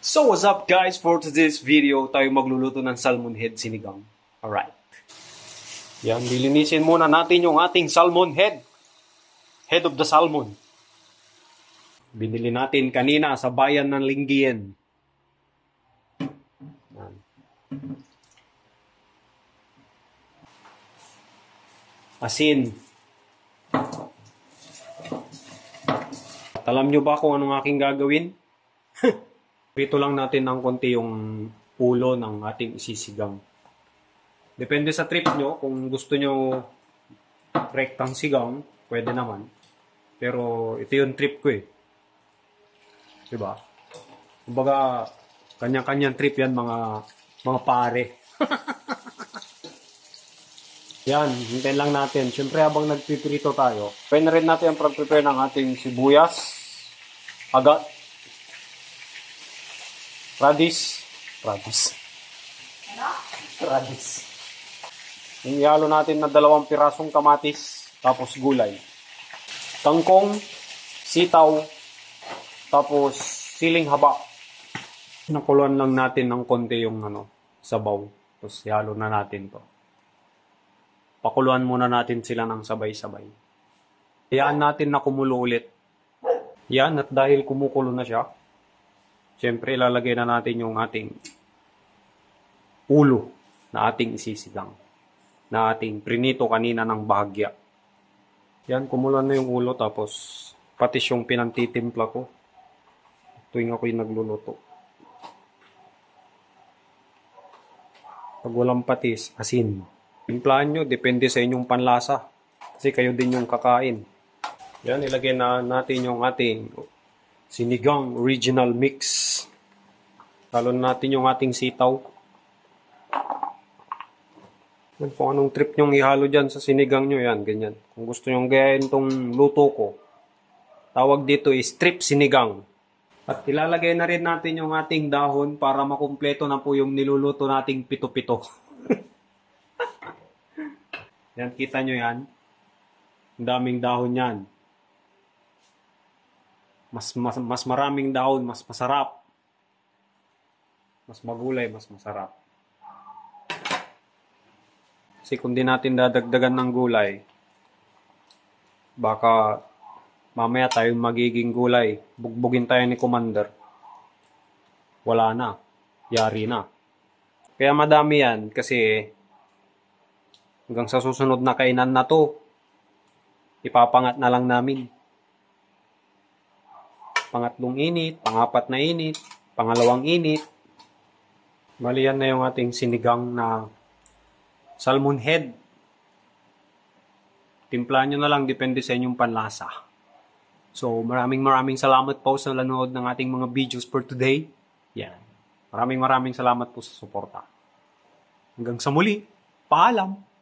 So what's up guys, for today's video tayo magluluto ng salmon head sinigang. Alright. Yan, lilinisin muna natin yung ating salmon head. Head of the salmon. Binili natin kanina sa bayan ng Lingayen. Yan. Asin. At alam nyo ba kung anong aking gagawin? Prito lang natin ng konti yung ulo ng ating isisigang. Depende sa trip nyo. Kung gusto nyo rektang sigang, pwede naman. Pero ito yung trip ko eh. Diba? Kumbaga, kanya-kanyang trip yan mga pare. Yan, hintayin lang natin. Siyempre habang nagpiprito tayo, pwede na rin natin ang pag-prepare ng ating sibuyas, agat, radis. Ihalo natin na 2 pirasong kamatis, tapos gulay. Kangkong, sitaw, tapos siling haba. Nakuluan lang natin ng konti yung sabaw. Tapos ihalo na natin to. Pakuluan muna natin sila ng sabay-sabay. Hayaan natin na kumulo ulit. Yan, at dahil kumukulo na siya, siyempre, ilalagay na natin yung ating ulo na ating isisigang. Na ating prinito kanina ng bahagya. Yan, kumulan na yung ulo. Tapos, patis yung pinantitimpla ko. Tuwing ako'y nagluluto. Pag walang patis, asin. Timplahan nyo, depende sa inyong panlasa. Kasi kayo din yung kakain. Yan, ilagay na natin yung ating sinigang original mix. Lalo natin yung ating sitaw. Yan, kung anong trip nyong ihalo dyan sa sinigang nyo, yan, ganyan. Kung gusto nyong gayahin tong luto ko, tawag dito is strip sinigang. At ilalagay na rin natin yung ating dahon para makumpleto na po yung niluluto nating pito-pito. Yan, kita nyo yan. Ang daming dahon yan. Mas maraming dahon, mas masarap. Mas magulay, mas masarap. Kasi kung di natin dadagdagan ng gulay, baka mamaya tayong magiging gulay. Bugbugin tayo ni Commander. Wala na. Yari na. Kaya madami yan kasi hanggang sa susunod na kainan na to, ipapangat na lang namin. Pangatlong init, pangapat na init, pangalawang init. Bali yan na yung ating sinigang na salmon head. Timplahan nyo na lang, depende sa inyong panlasa. So maraming salamat po sa nanonood ng ating mga videos for today. Yan. Maraming salamat po sa suporta. Hanggang sa muli, paalam!